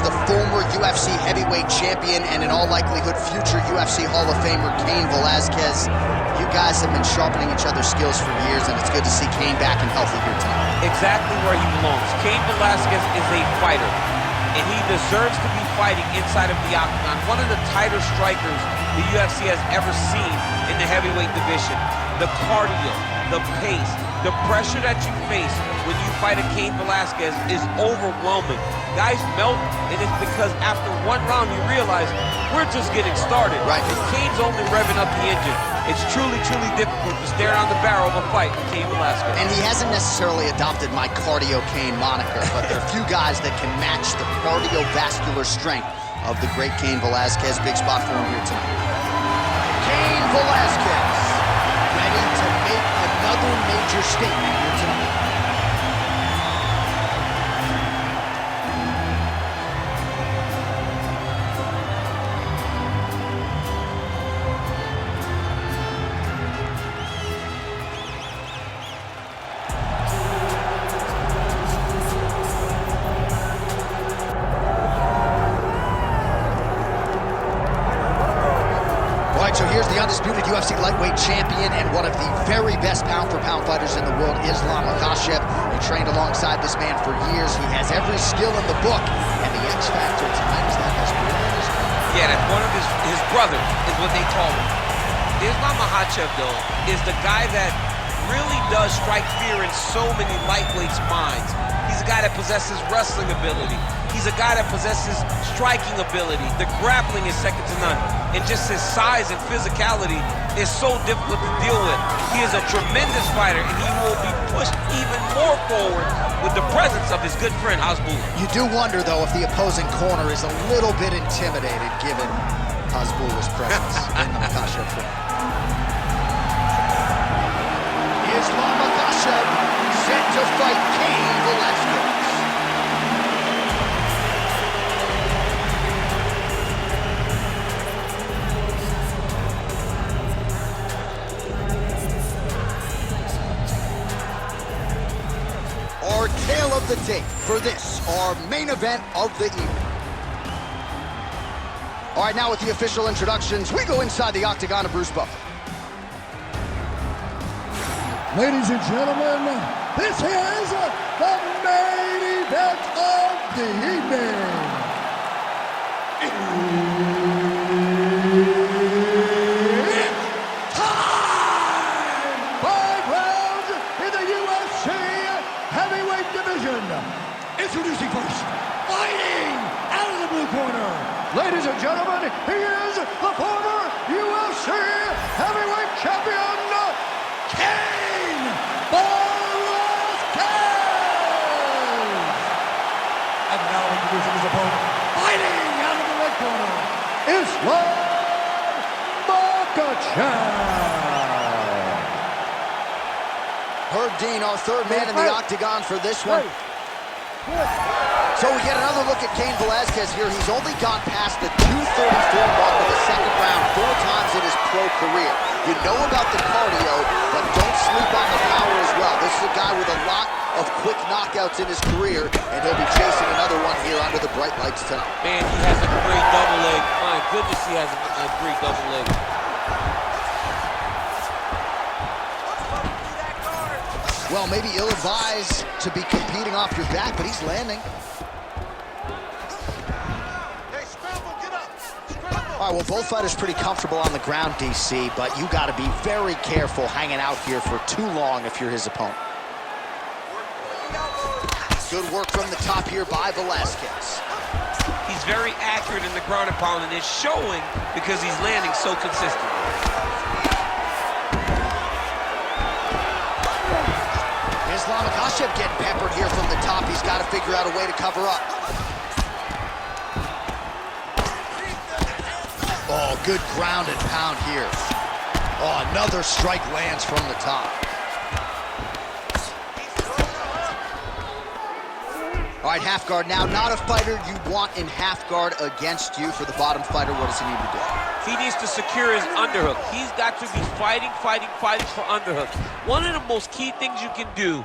the former UFC heavyweight champion and in all likelihood future UFC Hall of Famer Cain Velasquez. You guys have been sharpening each other's skills for years, and it's good to see Cain back and healthy here tonight. Exactly where he belongs. Cain Velasquez is a fighter, and he deserves to be fighting inside of the octagon. One of the tighter strikers the UFC has ever seen in the heavyweight division. The cardio, the pace, the pressure that you face when you fight a Cain Velasquez is overwhelming. Guys melt, and it's because after one round you realize we're just getting started. Right. And Cain's only revving up the engine. It's truly, truly difficult to stare down the barrel of a fight with Cain Velasquez. And he hasn't necessarily adopted my Cardio Cain moniker, but there are few guys that can match the cardiovascular strength of the great Cain Velasquez. Big spot for him here tonight. Cain Velasquez, ready to make another major statement here tonight. So here's the undisputed UFC lightweight champion and one of the very best pound-for-pound fighters in the world, Islam Makhachev. He trained alongside this man for years. He has every skill in the book, and the X factor tonight is that best player in his career. Yeah, that's one of his brothers is what they call him. Islam Makhachev, though, is the guy that really does strike fear in so many lightweights' minds. He's a guy that possesses wrestling ability. He's a guy that possesses striking ability. The grappling is second to none. And just his size and physicality is so difficult to deal with. He is a tremendous fighter, and he will be pushed even more forward with the presence of his good friend, Hasbulla. You do wonder, though, if the opposing corner is a little bit intimidated given Hasbulla's presence in the Makhachev corner. Islam Makhachev set to fight Cain Velasquez. Our tale of the tape for this, our main event of the evening. All right, now with the official introductions, we go inside the octagon of Bruce Buffer. Ladies and gentlemen, this is the main event of the evening. It's time! 5 rounds in the UFC heavyweight division. Introducing first, fighting out of the blue corner. Ladies and gentlemen, he is the former UFC heavyweight champion, Cain Velasquez! And now introducing his opponent, fighting out of the red corner, Islam Makhachev! Herb Dean, our third man in the octagon for this one. So we get another look at Cain Velasquez here. He's only gone past the 234 mark of the second round 4 times in his pro career. You know about the cardio, but don't sleep on the power as well. This is a guy with a lot of quick knockouts in his career, and he'll be chasing another one here under the bright lights tonight. Man, he has a great double leg. My goodness, he has a great double leg. Well, maybe ill-advised to be competing off your back, but he's landing. All right, well, both fighters pretty comfortable on the ground, DC, but you got to be very careful hanging out here for too long if you're his opponent. Good work from the top here by Velasquez. He's very accurate in the ground and pound, and it's showing because he's landing so consistently. Islam Makhachev getting peppered here from the top. He's got to figure out a way to cover up. Oh, good ground and pound here. Oh, another strike lands from the top. All right, half guard now. Not a fighter you want in half guard against you. For the bottom fighter, what does he need to do? He needs to secure his underhook. He's got to be fighting for underhook. One of the most key things you can do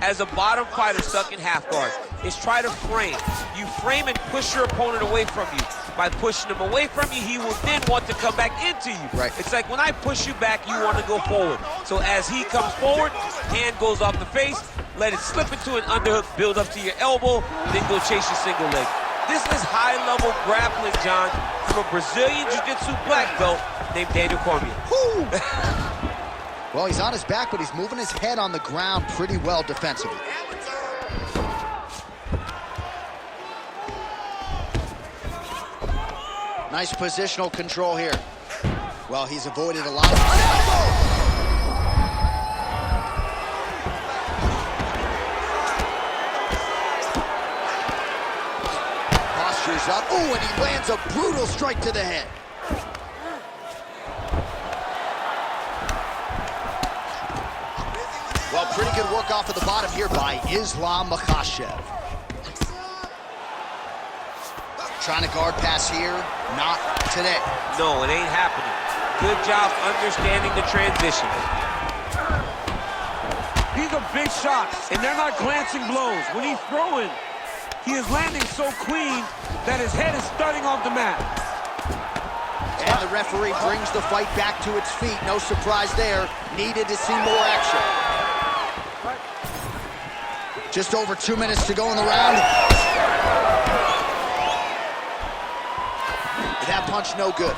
as a bottom fighter stuck in half guard is try to frame. You frame and push your opponent away from you. By pushing him away from you, he will then want to come back into you. Right. It's like when I push you back, you want to go forward. So as he comes forward, hand goes off the face, let it slip into an underhook, build up to your elbow, then go chase your single leg. This is high-level grappling, John, from a Brazilian Jiu-Jitsu black belt named Daniel Cormier. Well, he's on his back, but he's moving his head on the ground pretty well defensively. Nice positional control here. Well, he's avoided a lot of... Postures up. Ooh, and he lands a brutal strike to the head. Well, pretty good work off of the bottom here by Islam Makhachev. Trying to guard pass here, not today. No, it ain't happening. Good job understanding the transition. These are big shots, and they're not glancing blows. When he's throwing, he is landing so clean that his head is starting off the mat. And the referee brings the fight back to its feet. No surprise there. Needed to see more action. Just over 2 minutes to go in the round. That punch no good.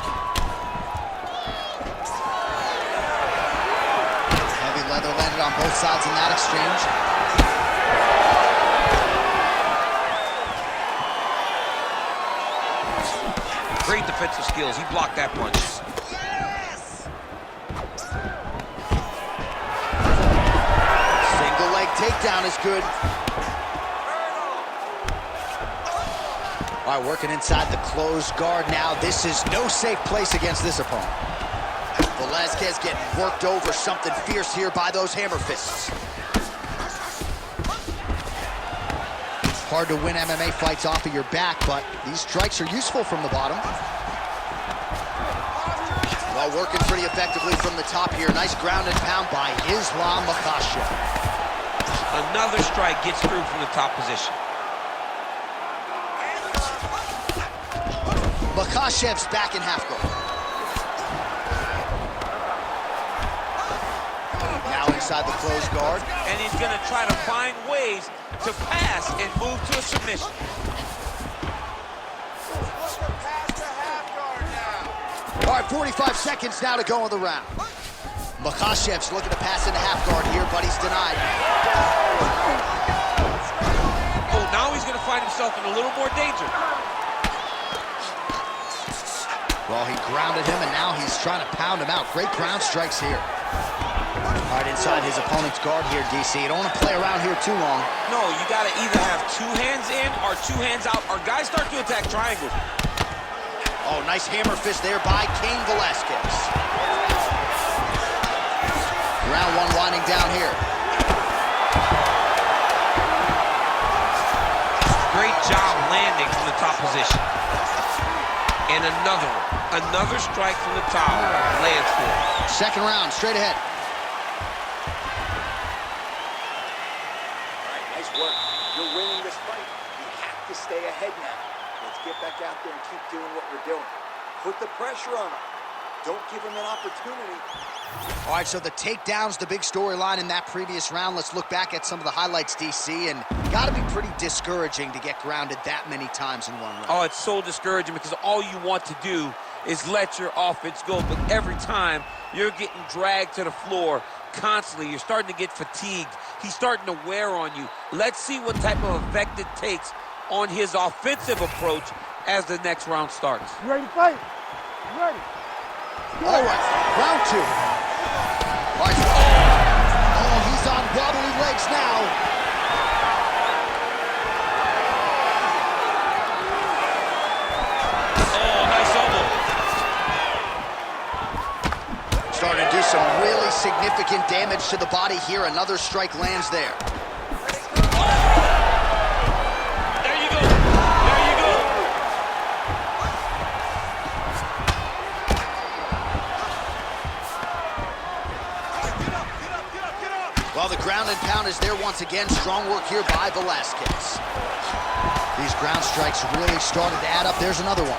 Heavy leather landed on both sides in that exchange. Great defensive skills. He blocked that punch. Single leg takedown is good. All right, working inside the closed guard now. This is no safe place against this opponent. Velasquez getting worked over. Something fierce here by those hammer fists. Hard to win MMA fights off of your back, but these strikes are useful from the bottom. Well, working pretty effectively from the top here. Nice ground and pound by Islam Makhachev. Another strike gets through from the top position. Makhachev's back in half guard. Now inside the closed guard. And he's going to try to find ways to pass and move to a submission. All right, 45 seconds now to go in the round. Makhachev's looking to pass into half guard here, but he's denied. Oh, now he's going to find himself in a little more danger. Well, he grounded him, and now he's trying to pound him out. Great ground strikes here. All right, inside his opponent's guard here, DC. You don't want to play around here too long. No, you got to either have two hands in or two hands out, or guys start to attack triangles. Oh, nice hammer fist there by Cain Velasquez. Round one winding down here. Great job landing from the top position. And another one. Another strike from the top. Lands for it. Second round, straight ahead. All right, nice work. You're winning this fight. You have to stay ahead now. Let's get back out there and keep doing what we're doing. Put the pressure on him. Don't give him an opportunity. All right, so the takedown's the big storyline in that previous round. Let's look back at some of the highlights, DC, and got to be pretty discouraging to get grounded that many times in one round. Oh, it's so discouraging because all you want to do is let your offense go, but every time you're getting dragged to the floor constantly. You're starting to get fatigued. He's starting to wear on you. Let's see what type of effect it takes on his offensive approach as the next round starts. You ready to fight? You ready? All right, round two. All right. Oh, he's on wobbly legs now. Oh, nice elbow. Starting to do some really significant damage to the body here. Another strike lands there. There you go. There you go. Well, the ground and pound is there once again. Strong work here by Velasquez. These ground strikes really started to add up. There's another one.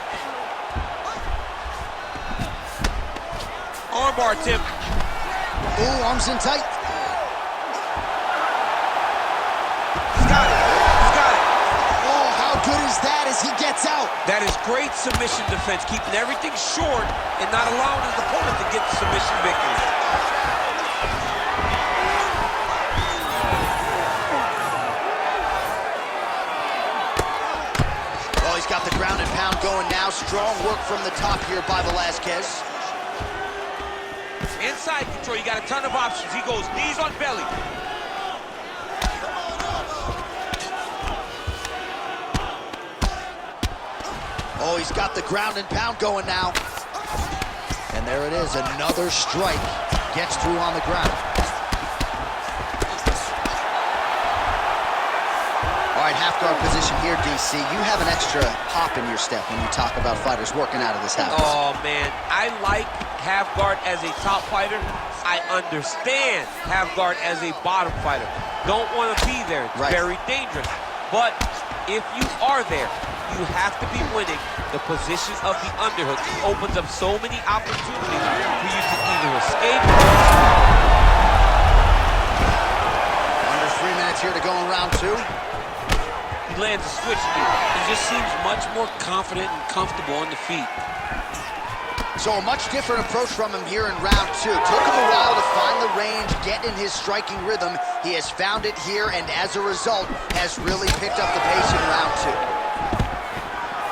Armbar, Tim. Ooh, arms in tight. He's got it. He's got it. Oh, how good is that as he gets out? That is great submission defense, keeping everything short and not allowing his opponent to get the submission victory. Well, he's got the ground and pound going now. Strong work from the top here by Velasquez. Inside control, you got a ton of options. He goes knees on belly. Oh, he's got the ground and pound going now. And there it is, another strike. Gets through on the ground. All right, half guard position here, DC. You have an extra pop in your step when you talk about fighters working out of this house. Oh, man. I like half guard as a top fighter. I understand half guard as a bottom fighter. Don't want to be there. It's very dangerous. But if you are there, you have to be winning. The position of the underhook opens up so many opportunities for you to either escape. Under 3 minutes here to go in round 2. He lands a switch knee. He just seems much more confident and comfortable on the feet. So a much different approach from him here in round 2. Took him a while to find the range, get in his striking rhythm. He has found it here, and as a result, has really picked up the pace in round 2.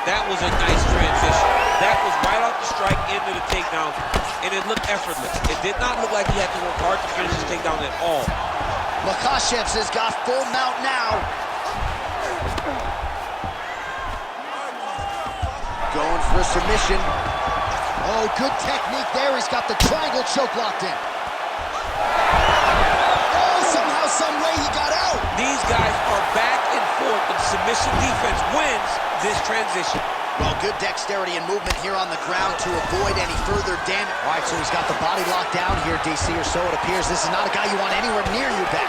That was a nice transition. That was right off the strike into the takedown, and it looked effortless. It did not look like he had to work hard to finish his takedown at all. Makhachev has got full mount now. Going for a submission. Oh, good technique there. He's got the triangle choke locked in. Oh, somehow, some way he got out. These guys are back and forth, and submission defense wins this transition. Well, good dexterity and movement here on the ground to avoid any further damage. All right, so he's got the body locked down here, DC, or so it appears. This is not a guy you want anywhere near your back.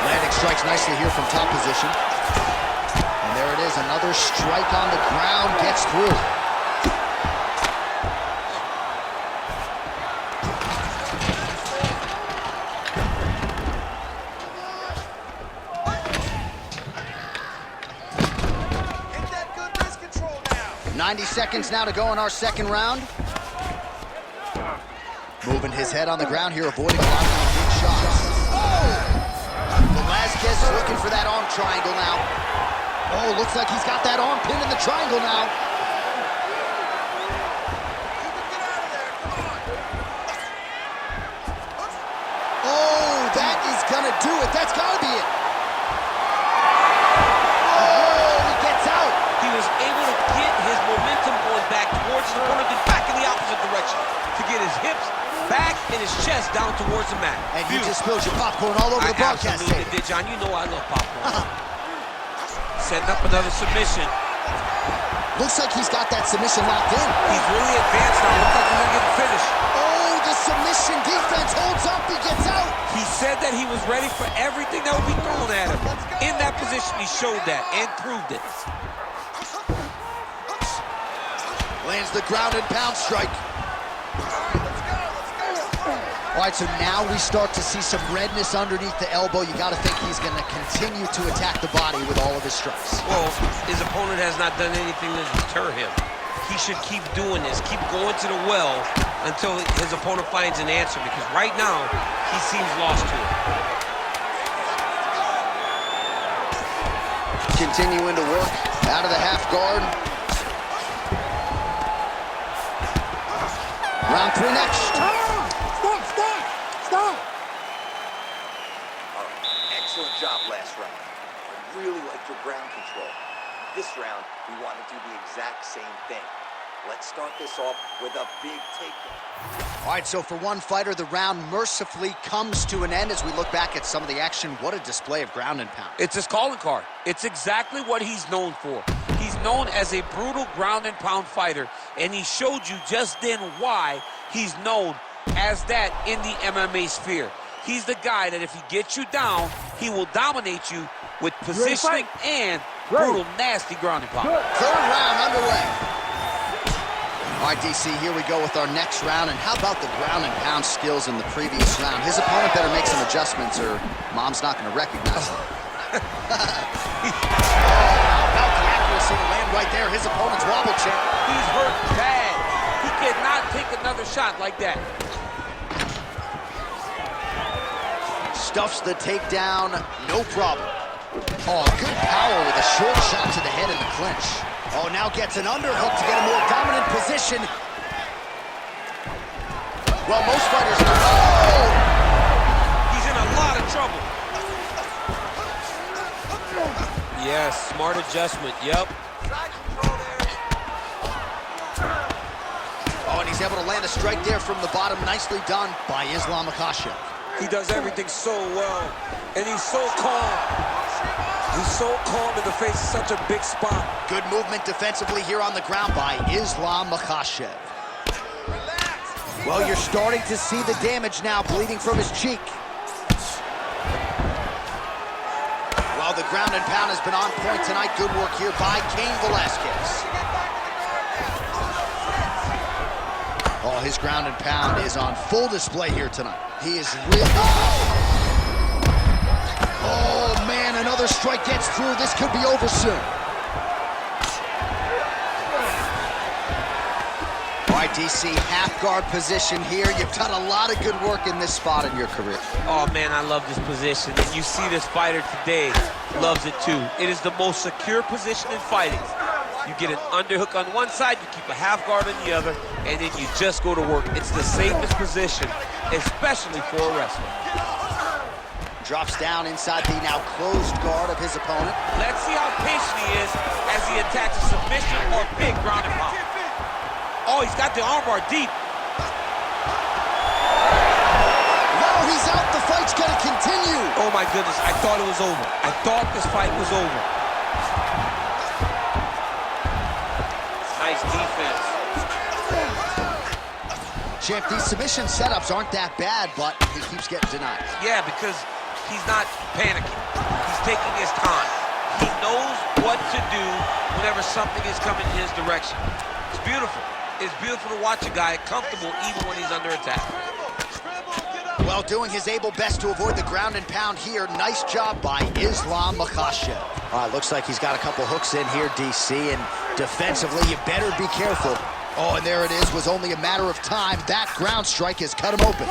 Landing strikes nicely here from top position. And there it is, another strike on the ground, gets through. Hit that good wrist control now. 90 seconds now to go in our second round. Moving his head on the ground here, avoiding a lot of those big shots. Velasquez is looking for that arm triangle now. Oh, looks like he's got that arm pinned in the triangle now. Oh, that is gonna do it. That's gotta be it. Oh, he gets out. He was able to get his momentum going back towards his opponent and back in the opposite direction to get his hips back and his chest down towards the mat. And you just spilled your popcorn all over the broadcast absolutely tape. did, John. You know I love popcorn. Setting up another submission. Looks like he's got that submission locked in. He's really advanced now. Looks like he's gonna get the finish. Oh, the submission defense holds up. He gets out. He said that he was ready for everything that would be thrown at him. In that position, he showed that and proved it. Lands the ground and pound strike. All right, so now we start to see some redness underneath the elbow. You got to think he's going to continue to attack the body with all of his strikes. Well, his opponent has not done anything to deter him. He should keep doing this, keep going to the well until his opponent finds an answer, because right now, he seems lost to it. Continuing to work out of the half guard. Round 3 next. Stop! Excellent job last round. I really liked your ground control. This round, we want to do the exact same thing. Let's start this off with a big takedown. All right, so for one fighter, the round mercifully comes to an end as we look back at some of the action. What a display of ground and pound. It's his calling card. It's exactly what he's known for. He's known as a brutal ground and pound fighter, and he showed you just then why he's known as that in the MMA sphere. He's the guy that if he gets you down, he will dominate you with positioning and brutal, nasty ground and pound. Third round underway. All right, DC, here we go with our next round. And how about the ground and pound skills in the previous round? His opponent better make some adjustments or Mom's not going to recognize him. How about the accuracy to land right there? His opponent's wobble check. He's hurt bad. He cannot take another shot like that. Stuffs the takedown, no problem. Oh, good power with a short shot to the head in the clinch. Oh, now gets an underhook to get a more dominant position. Well, most fighters... Oh! He's in a lot of trouble. Yes, smart adjustment, yep. Oh, and he's able to land a strike there from the bottom. Nicely done by Islam Makhachev. He does everything so well, and he's so calm. He's so calm in the face of such a big spot. Good movement defensively here on the ground by Islam Makhachev. Well, you're starting to see the damage now, bleeding from his cheek. Well, the ground and pound has been on point tonight. Good work here by Cain Velasquez. Oh, his ground and pound is on full display here tonight. He is really... Oh, man, another strike gets through. This could be over soon. All right, DC, half guard position here. You've done a lot of good work in this spot in your career. Oh, man, I love this position. And you see this fighter today loves it, too. It is the most secure position in fighting. You get an underhook on one side, you keep a half guard on the other, and then you just go to work. It's the safest position, especially for a wrestler. Drops down inside the now closed guard of his opponent. Let's see how patient he is as he attacks a submission or big ground and pound. Oh, he's got the armbar deep. No, he's out. The fight's gonna continue. Oh my goodness, I thought it was over. I thought this fight was over. Nice defense. Champ, these submission setups aren't that bad, but he keeps getting denied. Yeah, because he's not panicking. He's taking his time. He knows what to do whenever something is coming in his direction. It's beautiful. It's beautiful to watch a guy comfortable even when he's under attack. Well, doing his able best to avoid the ground and pound here. Nice job by Islam Makhachev. All right, looks like he's got a couple hooks in here, DC, and defensively, you better be careful. Oh, and there it is. Was only a matter of time. That ground strike has cut him open.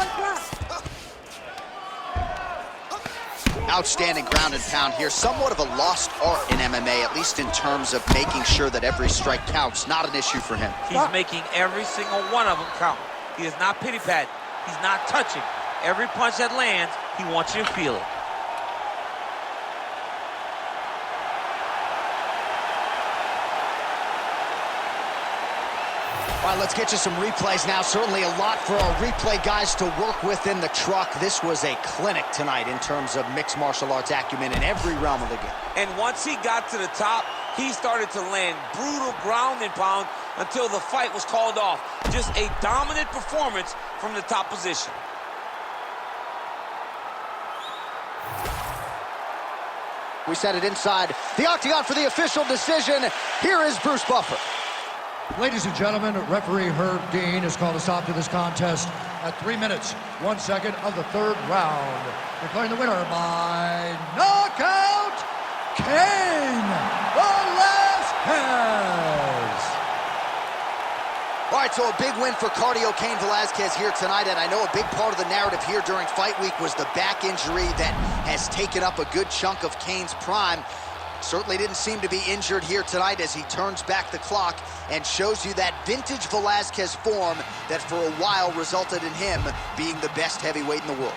Outstanding ground and pound here. Somewhat of a lost art in MMA, at least in terms of making sure that every strike counts. Not an issue for him. He's making every single one of them count. He is not pity-patting. He's not touching. Every punch that lands, he wants you to feel it. All right, let's get you some replays now. Certainly a lot for our replay guys to work with in the truck. This was a clinic tonight in terms of mixed martial arts acumen in every realm of the game. And once he got to the top, he started to land brutal ground and pound until the fight was called off. Just a dominant performance from the top position. We set it inside the octagon for the official decision. Here is Bruce Buffer. Ladies and gentlemen, referee Herb Dean has called a stop to this contest at 3 minutes, 1 second of the third round. Declaring the winner by knockout, Cain Velasquez. All right, so a big win for Cardio Cain Velasquez here tonight, and I know a big part of the narrative here during Fight Week was the back injury that has taken up a good chunk of Cain's prime. Certainly didn't seem to be injured here tonight as he turns back the clock and shows you that vintage Velasquez form that for a while resulted in him being the best heavyweight in the world.